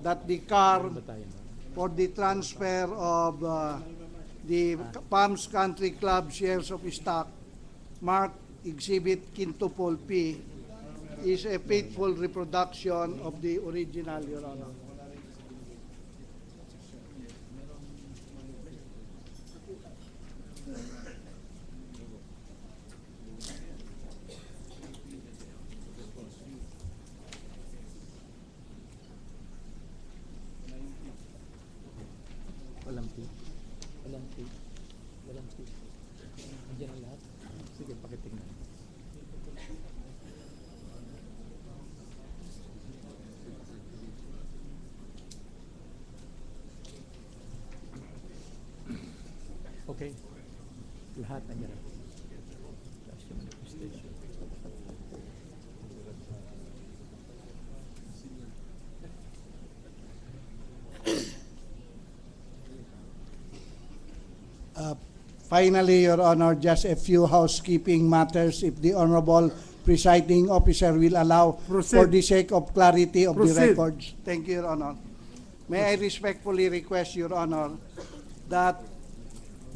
that the car for the transfer of the Palms Country Club shares of stock marked Exhibit Quintupol P is a faithful reproduction of the original, Your Honor. Walang tea. Walang tea. Walang tea. Andiyan ang lahat. Sige, pakitingnan. Okay. Lahat nandiyan. That's the manifestation. Finally, Your Honor, just a few housekeeping matters, if the Honorable Presiding Officer will allow, for the sake of clarity of the records. Thank you, Your Honor. May I respectfully request, Your Honor, that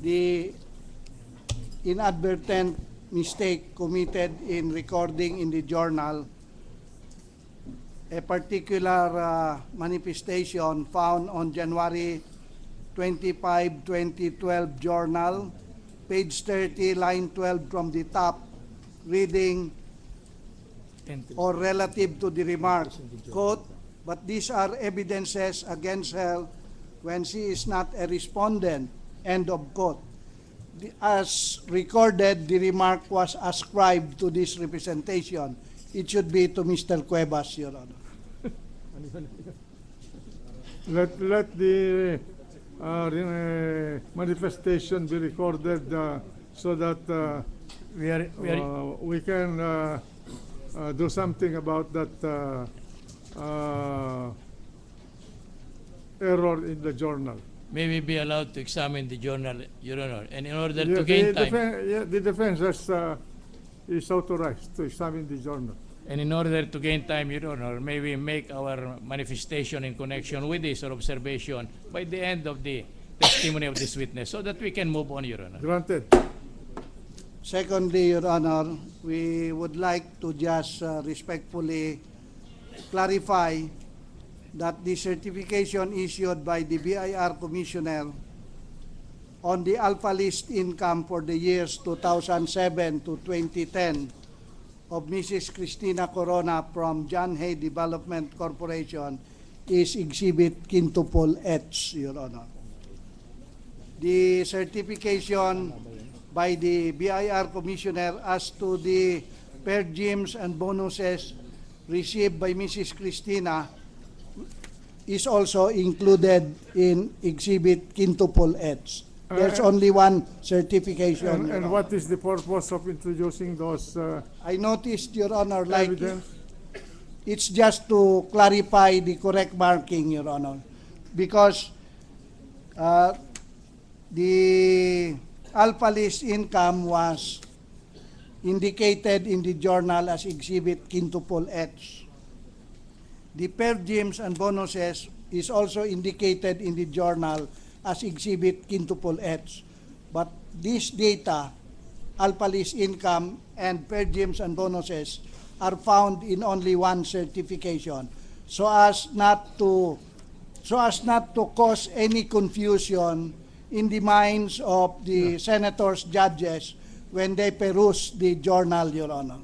the inadvertent mistake committed in recording in the journal a particular manifestation found on January 25, 2012 journal, page 30, line 12 from the top, reading or relative to the remark, quote, but these are evidences against her when she is not a respondent, end of quote. As recorded, the remark was ascribed to this representation. It should be to Mr. Cuevas, Your Honor. Let the manifestation be recorded so that we can do something about that error in the journal. May we be allowed to examine the journal, Your Honor, and in order to gain time... The defense is authorized to examine the journal. And in order to gain time, Your Honor, may we make our manifestation in connection with this or observation by the end of the testimony of this witness so that we can move on, Your Honor. Granted. Secondly, Your Honor, we would like to just respectfully clarify that the certification issued by the BIR Commissioner on the Alpha List income for the years 2007 to 2010 of Mrs. Cristina Corona from John Hay Development Corporation is Exhibit Quintupol H, Your Honor. The certification by the BIR Commissioner as to the per diems and bonuses received by Mrs. Cristina is also included in Exhibit Quintupol H. There's only one certification. And what is the purpose of introducing those I noticed, Your Honor, like evidence? it's just to clarify the correct marking, Your Honor, because the Alpha List income was indicated in the journal as Exhibit Quintupol H. The per diems and bonuses is also indicated in the journal as Exhibit Quintupol H. But this data, Alpha List income and per diems and bonuses, are found in only one certification, so as not to cause any confusion in the minds of the senators, judges, when they peruse the journal, Your Honor.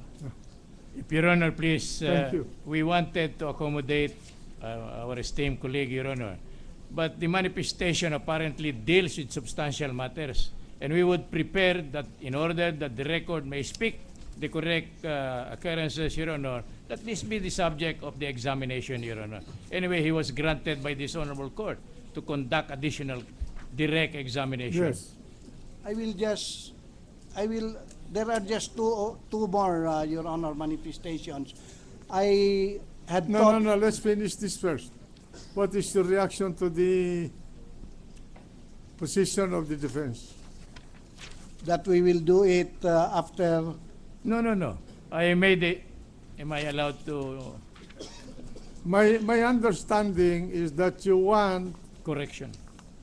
If Your Honor, please, Thank you. we wanted to accommodate our esteemed colleague, Your Honor, but the manifestation apparently deals with substantial matters, and we would prepare that in order that the record may speak the correct occurrences, Your Honor, that this be the subject of the examination, Your Honor. Anyway, he was granted by this honorable court to conduct additional direct examination. Yes. There are just two more, Your Honor, manifestations. I had thought... No, let's finish this first. What is your reaction to the position of the defense? that we will do it after... No. I made it. Am I allowed to My understanding is that you want Correction.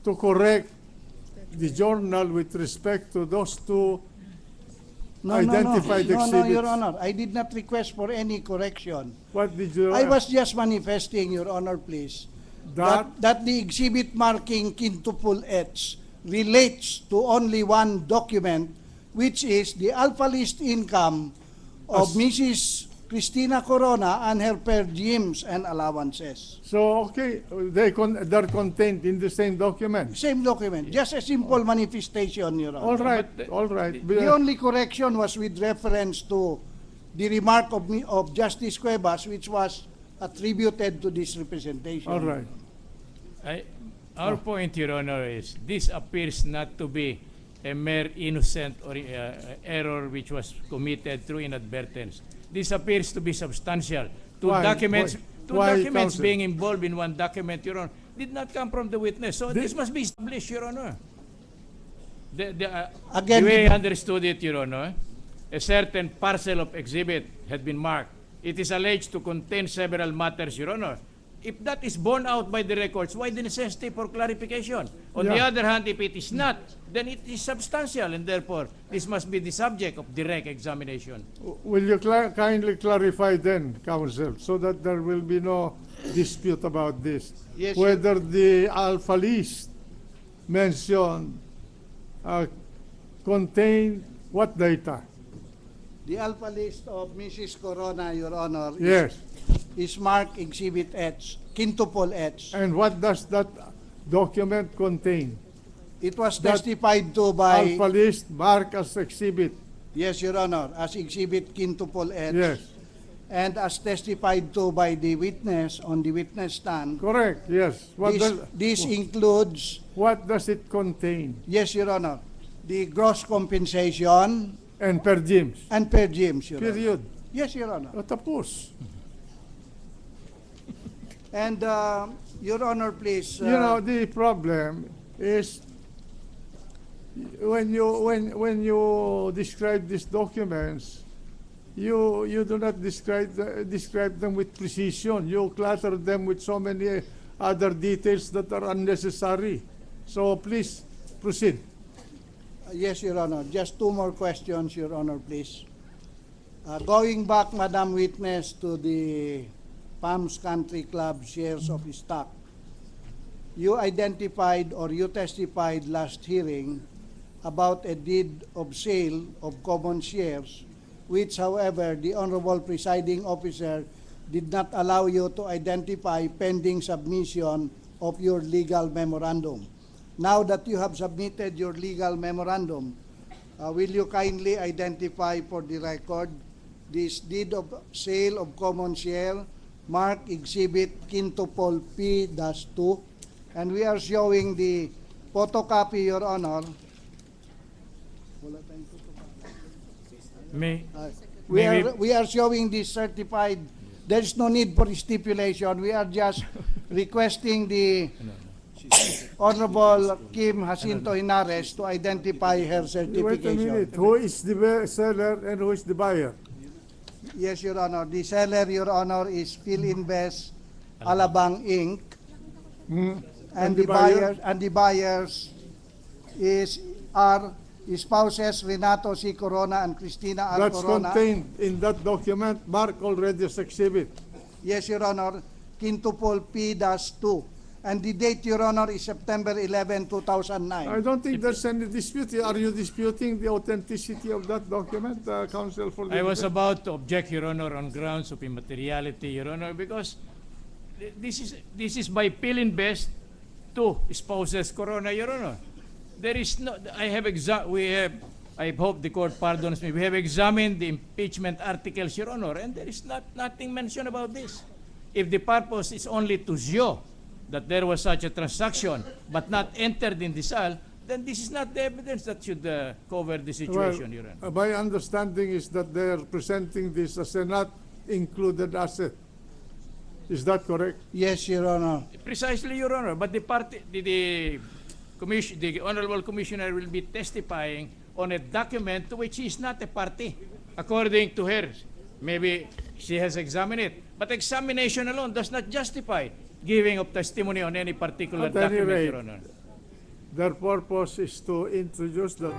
to correct the journal with respect to those two identified No, exhibits. Your Honor. I did not request for any correction. What did you I was just manifesting, Your Honor, please, that the exhibit marking quintuple H relates to only one document, which is the alpha list income of Mrs. Cristina Corona and her per diems and allowances. So, okay, they're contained in the same document. Same document, just a simple manifestation, Your Honor. All right, But all right. The only correction was with reference to the remark of Justice Cuevas, which was attributed to this representation. All right. Our point, Your Honor, is this appears not to be a mere innocent or error which was committed through inadvertence. This appears to be substantial. Two Why? documents Why, counsel? being involved in one document, Your Honor, did not come from the witness. So this must be established, Your Honor. Again, The way I understood it, Your Honor, a certain parcel of exhibit had been marked. It is alleged to contain several matters, Your Honor. If that is borne out by the records, why the necessity for clarification? On the Yeah. other hand, if it is not, then it is substantial, and therefore, this must be the subject of direct examination. Will you kindly clarify then, counsel, so that there will be no dispute about this? Yes, Whether the alpha list mentioned contain what data? the alpha list of Mrs. Corona, Your Honor, Yes. is marked Exhibit H, quintuple H. And what does that document contain? It was that testified to by, Alpha list marked as exhibit. yes, Your Honor, as Exhibit quintuple H. Yes. And as testified to by the witness on the witness stand, Correct, yes. this includes, What does it contain? yes, Your Honor, the gross compensation And per diems. and per diems, Your Honor. Period. Yes, Your Honor. O tapos. And, Your Honor, please. You know, the problem is when you describe these documents, you do not describe them with precision. You clutter them with so many other details that are unnecessary. So please proceed. Yes, Your Honor. Just two more questions, Your Honor, please. Going back, Madam Witness, to the Palms Country Club shares of stock, you identified or you testified last hearing about a deed of sale of common shares, which, however, the Honorable Presiding Officer did not allow you to identify pending submission of your legal memorandum. Now that you have submitted your legal memorandum, will you kindly identify for the record this deed of sale of common share marked Exhibit quintuple P-2? And we are showing the photocopy, Your Honor. Wala tayong photocopy. We are showing this certified. There is no need for stipulation. We are just requesting the Honorable Kim Jacinto Henares to identify her Wait a certification. minute. Who is the seller and who is the buyer? Yes, Your Honor. The seller, Your Honor, is Philinvest Alabang Inc. And the buyers are spouses Renato C. Corona and Cristina R. That's Corona. contained in that document marked already as exhibit. Yes, Your Honor. Quintuple P-2. And the date, Your Honor, is September 11, 2009. I don't think there's any dispute. Are you disputing the authenticity of that document, counsel for the I was defense? about to object, Your Honor, on grounds of immateriality, Your Honor, because this is by Philinvest to spouses Corona, Your Honor. There is no. I hope the court pardons me. We have examined the impeachment articles, Your Honor, and there is nothing mentioned about this. If the purpose is only to show that there was such a transaction but not entered in the SAL, then this is not the evidence that should cover the situation, Your Honor. My understanding is that they are presenting this as a not included asset. Is that correct? Yes, Your Honor. Precisely, Your Honor. But the Honorable Commissioner will be testifying on a document to which he is not a party. According to her, maybe She has examined it. But examination alone does not justify giving of testimony on any particular At any document, rate, Your Honor. their purpose is to introduce that.